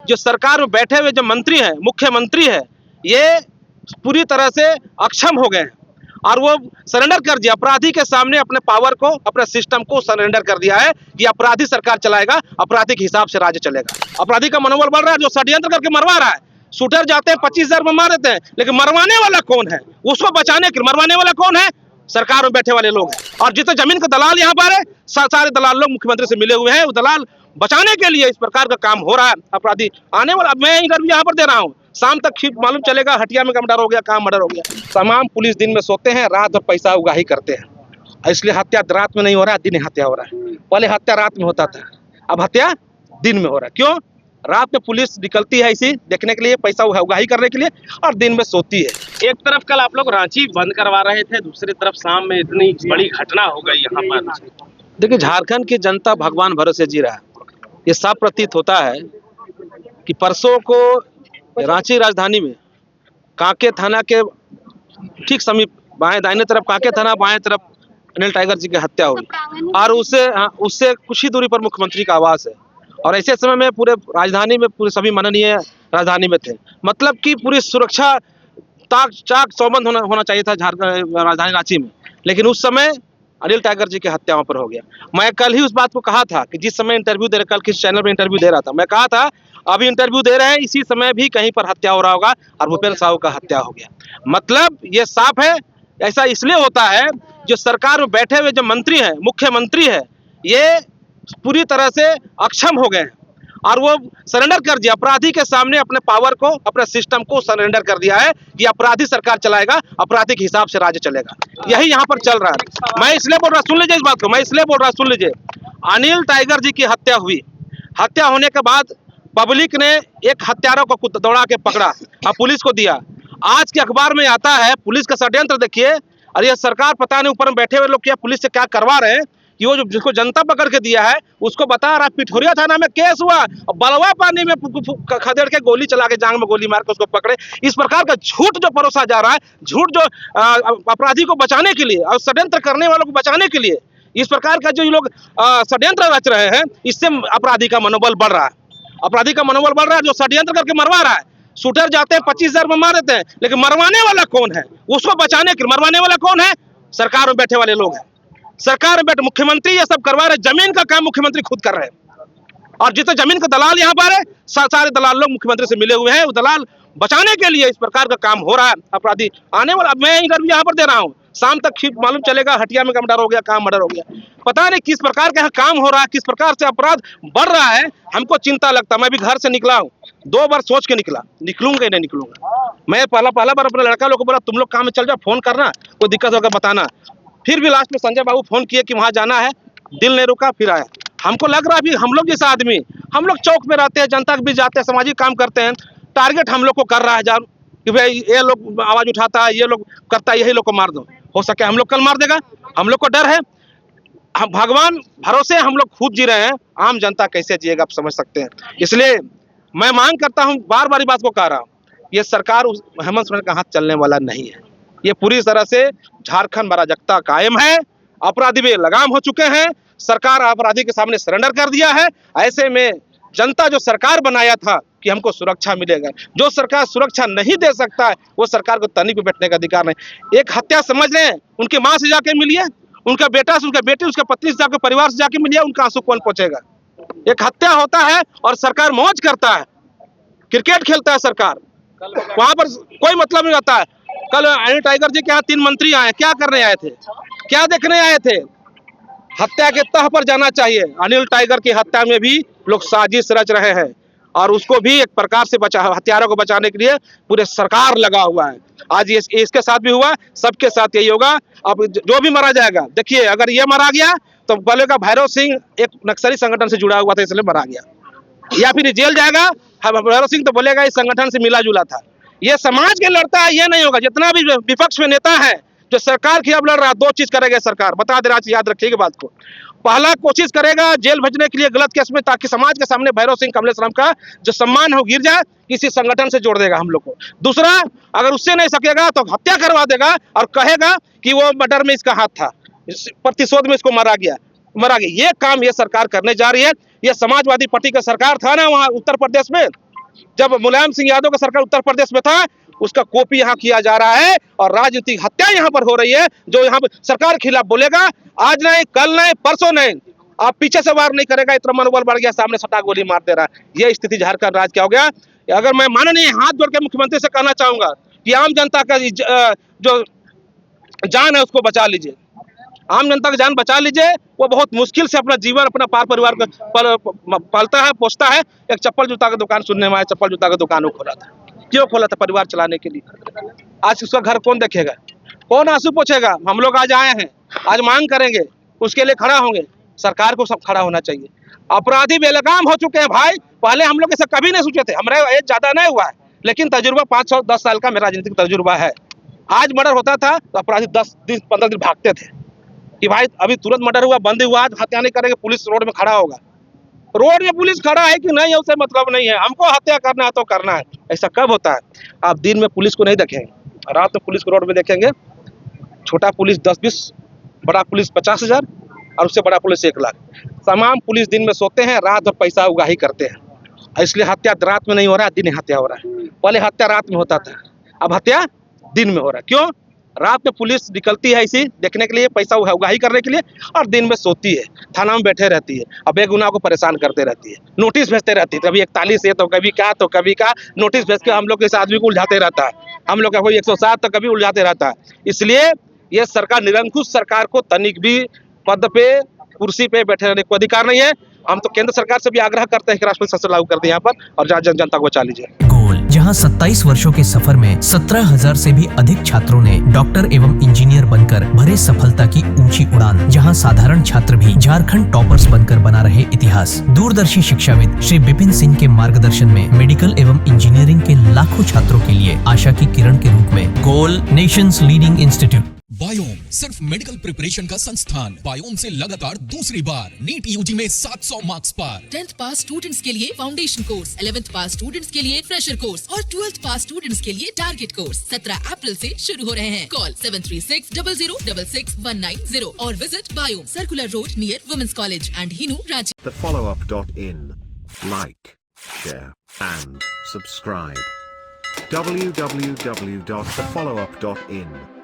जो सरकार में बैठे हुए जो मंत्री हैं, मुख्यमंत्री है, ये पूरी तरह से अक्षम हो गए हैं और वो सरेंडर कर दिया अपराधी के सामने, अपने पावर को, अपने सिस्टम को सरेंडर कर दिया है कि अपराधी सरकार चलाएगा, अपराधी के हिसाब से राज्य चलेगा। अपराधी का मनोबल बढ़ रहा है, जो षड्यंत्र करके मरवा रहा है। शूटर जाते हैं 25,000 में मार देते हैं, लेकिन मरवाने वाला कौन है? उसको बचाने के मरवाने वाला कौन है? सरकार में बैठे वाले लोग हैं। और जितने जमीन के दलाल यहाँ पर है, सारे दलाल लोग मुख्यमंत्री से मिले हुए हैं। वो दलाल बचाने के लिए इस प्रकार का काम हो रहा है। अपराधी आने वाला, मैं इंटरव्यू यहाँ पर दे रहा हूँ, शाम तक मालूम चलेगा हटिया में मर्डर हो गया, कहाँ मर्डर हो गया। तमाम पुलिस दिन में सोते हैं, रात भर पैसा उगाही करते हैं, इसलिए हत्या रात में नहीं हो रहा है, दिन हत्या हो रहा है। पहले हत्या रात में होता था, अब हत्या दिन में हो रहा है। क्यों? रात में पुलिस निकलती है इसी देखने के लिए, पैसा उगाही करने के लिए, और दिन में सोती है। एक तरफ कल आप लोग रांची बंद करवा रहे थे, दूसरी तरफ शाम में इतनी बड़ी घटना हो गई यहाँ पर। देखिए, झारखंड की जनता भगवान भरोसे जी रहा है। ये साफ प्रतीत होता है कि परसों को रांची राजधानी में कांके थाना के ठीक समीप बाएं दाहिने तरफ कांके थाना, बाएं तरफ अनिल टाइगर जी की हत्या हुई और उससे कुछ ही दूरी पर मुख्यमंत्री का आवास है। और ऐसे समय में पूरे राजधानी में पूरे सभी माननीय राजधानी में थे, मतलब कि पूरी सुरक्षा ताक चाक चौबंद होना चाहिए था राजधानी रांची में, लेकिन उस समय अनिल टाइगर जी की हत्या वहाँ पर हो गया। मैं कल ही उस बात को कहा था कि जिस समय इंटरव्यू दे रहे, कल किस चैनल पर इंटरव्यू दे रहा था, मैं कहा था अभी इंटरव्यू दे रहे हैं, इसी समय भी कहीं पर हत्या हो रहा होगा और भूपेंद्र साहू का हत्या हो गया। मतलब ये साफ है। ऐसा इसलिए होता है, जो सरकार में बैठे हुए जो मंत्री हैं, मुख्यमंत्री है, ये पूरी तरह से अक्षम हो गए हैं और वो सरेंडर कर दिया अपराधी के सामने, अपने पावर को, अपने सिस्टम को सरेंडर कर दिया है कि अपराधी सरकार चलाएगा, अपराधी के हिसाब से राज्य चलेगा। यही यहाँ पर चल रहा है। मैं इसलिए बोल रहा, सुन लीजिए इस बात को, मैं इसलिए बोल रहा, सुन लीजिए। अनिल टाइगर जी की हत्या हुई, हत्या होने के बाद पब्लिक ने एक हत्यारों को दौड़ा के पकड़ा और पुलिस को दिया। आज के अखबार में आता है पुलिस का षड्यंत्र देखिए, और ये सरकार पता नहीं ऊपर में बैठे हुए लोग क्या पुलिस से क्या करवा रहे हैं कि वो जिसको जनता पकड़ के दिया है उसको बता रहा, पिठोरिया थाना में केस हुआ, बलवा पानी में खदेड़ के गोली चला के, जांग में गोली मार के उसको पकड़े। इस प्रकार का झूठ जो परोसा जा रहा है, झूठ जो अपराधी को बचाने के लिए और षड्यंत्र करने वालों को बचाने के लिए इस प्रकार का जो लोग षड्यंत्र रच रहे हैं, इससे अपराधी का मनोबल बढ़ रहा है। अपराधी का मनोबल बढ़ रहा है, जो षड्यंत्र करके मरवा रहा है। शूटर जाते हैं 25,000 में मार देते हैं, लेकिन मरवाने वाला कौन है? उसको बचाने के मरवाने वाला कौन है? सरकार में बैठे वाले लोग हैं। सरकार में बैठे मुख्यमंत्री ये सब करवा रहे, जमीन का काम मुख्यमंत्री खुद कर रहे हैं। और जितने जमीन के दलाल यहाँ पर है, सारे दलाल लोग मुख्यमंत्री से मिले हुए हैं। वो दलाल बचाने के लिए इस प्रकार का काम हो रहा है। अपराधी आने वाला, मैं इंटरव्यू यहाँ पर दे रहा हूँ, शाम तक मालूम चलेगा हटिया में मर्डर हो गया, कहाँ मर्डर हो गया। पता नहीं किस प्रकार का काम हो रहा है, किस प्रकार से अपराध बढ़ रहा है, हमको चिंता लगता है। मैं भी घर से निकला हूँ, 2 बार सोच के निकला, निकलूंगा ही नहीं निकलूंगा। मैं पहला बार अपने लड़का लोग को बोला तुम लोग काम में चल जाओ, फोन करना, कोई दिक्कत होगा बताना। फिर भी लास्ट में संजय बाबू फोन किए कि वहां जाना है, दिल नहीं रुका, फिर आया। हमको लग रहा है हम लोग जैसा आदमी, हम लोग चौक में रहते हैं, जनता के बीच जाते हैं, सामाजिक काम करते हैं, टारगेट हम लोग को कर रहा है जान कि भाई ये लोग आवाज उठाता है, ये लोग करता है, यही लोग को मार दो। हो सके हम लोग कल मार देगा, हम लोग को डर है। हम भगवान भरोसे हम लोग खुद जी रहे हैं, आम जनता कैसे जिएगा आप समझ सकते हैं। इसलिए मैं मांग करता हूं, बार बार बात को कह रहा हूं, ये सरकार हेमंत सोरेन का हाथ चलने वाला नहीं है। ये पूरी तरह से झारखंड अराजकता कायम है, अपराधी में लगाम हो चुके हैं, सरकार अपराधी के सामने सरेंडर कर दिया है। ऐसे में जनता जो सरकार बनाया था कि हमको सुरक्षा मिलेगा, जो सरकार सुरक्षा नहीं दे सकता है वो सरकार को तनी पे बैठने का अधिकार नहीं। एक हत्या समझ रहे हैं, उनके माँ से जाके मिलिए, उनका बेटा से, उनका बेटी, उसका पत्नी से जाकर परिवार से जाके मिलिए, उनका आंसू कौन पहुंचेगा? एक हत्या होता है और सरकार मौज करता है, क्रिकेट खेलता है सरकार, वहां पर कोई मतलब नहीं रहता है। कल अनिल टाइगर जी के यहाँ 3 मंत्री आए, क्या करने आए थे, क्या देखने आए थे? हत्या के तह पर जाना चाहिए। अनिल टाइगर की हत्या में भी लोग साजिश रच रहे हैं और उसको भी एक प्रकार से हत्यारों को बचाने के लिए पूरे सरकार लगा हुआ है। आज इसके साथ भी हुआ, सबके साथ यही होगा। अब जो भी मारा जाएगा, देखिए अगर ये मारा गया तो बोलेगा भैरव सिंह एक नक्सली संगठन से जुड़ा हुआ था इसलिए मारा गया, या फिर जेल जाएगा भैरव सिंह तो बोलेगा इस संगठन से मिला जुला था। ये समाज के लड़ता है, ये नहीं होगा। जितना भी विपक्ष में नेता है जो सरकार के खिलाफ लड़ रहा है, 2 चीज करेगा सरकार, बता दे रहा, याद रखिएगा बात को। पहला कोशिश करेगा जेल भेजने के लिए गलत केस में, ताकि समाज के सामने भैरव सिंह कमलेश राम का जो सम्मान हो गिर जाए, किसी संगठन से जोड़ देगा हम लोग को। दूसरा, अगर उससे नहीं सकेगा तो हत्या करवा देगा और कहेगा कि वो मर्डर में इसका हाथ था, प्रतिशोध में इसको मारा गया। ये काम ये सरकार करने जा रही है। ये समाजवादी पार्टी का सरकार था ना वहाँ उत्तर प्रदेश में, जब मुलायम सिंह यादव का सरकार उत्तर प्रदेश में था, उसका कॉपी यहाँ किया जा रहा है और राजनीतिक हत्या यहाँ पर हो रही है। जो यहाँ पर सरकार के खिलाफ बोलेगा, आज नहीं, कल नहीं, परसों नहीं, आप पीछे से वार नहीं करेगा, इतना मनोबल बढ़ गया, सामने सटा गोली मार दे रहा है। ये स्थिति झारखंड राज्य क्या हो गया। अगर मैं माननीय हाथ जोड़ के मुख्यमंत्री से कहना चाहूंगा कि आम जनता का जो जान है उसको बचा लीजिए, आम जनता की जान बचा लीजिए। वो बहुत मुश्किल से अपना जीवन, अपना परिवार को पालता है, पोसता है। एक चप्पल जूता का दुकान, सुनने में आया चप्पल जूता का दुकान वो खोला था। क्यों खोला था? परिवार चलाने के लिए। आज उसका घर कौन देखेगा, कौन आंसू पोछेगा? हम लोग आज आए हैं, आज मांग करेंगे, उसके लिए खड़ा होंगे। सरकार को सब खड़ा होना चाहिए। अपराधी बेलगाम हो चुके हैं भाई। पहले हम लोग ऐसा कभी नहीं सोचे थे। हमारा एज ज्यादा नहीं हुआ है, लेकिन तजुर्बा 5-10 साल का मेरा राजनीतिक तजुर्बा है। आज मर्डर होता था तो अपराधी 10 दिन 15 दिन भागते थे कि भाई अभी तुरंत मर्डर हुआ, बंद हुआ, आज हत्या नहीं करेंगे, पुलिस रोड में खड़ा होगा। रोड में पुलिस खड़ा है कि नहीं है उससे मतलब नहीं है, हमको हत्या करना है तो करना है। ऐसा कब होता है? आप दिन में पुलिस को नहीं देखेंगे, रात में पुलिस को रोड में देखेंगे। छोटा पुलिस 10-20, बड़ा पुलिस 50,000 और उससे बड़ा पुलिस 1 लाख। तमाम पुलिस दिन में सोते हैं, रात में पैसा उगाही करते हैं। इसलिए हत्या रात में नहीं हो रहा है, दिन में हत्या हो रहा है। पहले हत्या रात में होता था, अब हत्या दिन में हो रहा है। क्यों? रात में पुलिस निकलती है इसी देखने के लिए, पैसा उगाही करने के लिए, और दिन में सोती है, थाना में बैठे रहती है, अब बेगुनाह को परेशान करते रहती है, नोटिस भेजते रहती है। कभी 41 है तो कभी क्या नोटिस भेज के हम लोग इस आदमी को उलझाते रहता है। हम लोग का कोई 107 तो कभी उलझाते रहता है। इसलिए ये सरकार, निरंकुश सरकार को तनिक भी पद पे, कुर्सी पे बैठे रहने को अधिकार नहीं है। हम तो केंद्र सरकार से भी आग्रह करते हैं कि राष्ट्रपति शासन लागू कर दे यहाँ पर, और जनता को बचा लीजिए। गोल, जहां 27 वर्षों के सफर में 17,000 से भी अधिक छात्रों ने डॉक्टर एवं इंजीनियर बनकर भरे सफलता की ऊंची उड़ान। जहां साधारण छात्र भी झारखंड टॉपर्स बनकर बना रहे इतिहास। दूरदर्शी शिक्षाविद श्री विपिन सिंह के मार्गदर्शन में मेडिकल एवं इंजीनियरिंग के लाखों छात्रों के लिए आशा की किरण के रूप में गोल, नेशंस लीडिंग इंस्टीट्यूट। बायोम सिर्फ मेडिकल प्रिपरेशन का संस्थान। बायोम से लगातार दूसरी बार नीट यूजी में 700 मार्क्स पार। 10th पास स्टूडेंट्स के लिए फाउंडेशन कोर्स, 11th पास स्टूडेंट्स के लिए फ्रेशर कोर्स और 12th पास स्टूडेंट्स के लिए टारगेट कोर्स 17 अप्रैल से शुरू हो रहे हैं। कॉल 7360066190 और visit Biome, circular road near women's college and Hinoo, Ranchi. thefollowup.in. Like, share, and subscribe. www.thefollowup.in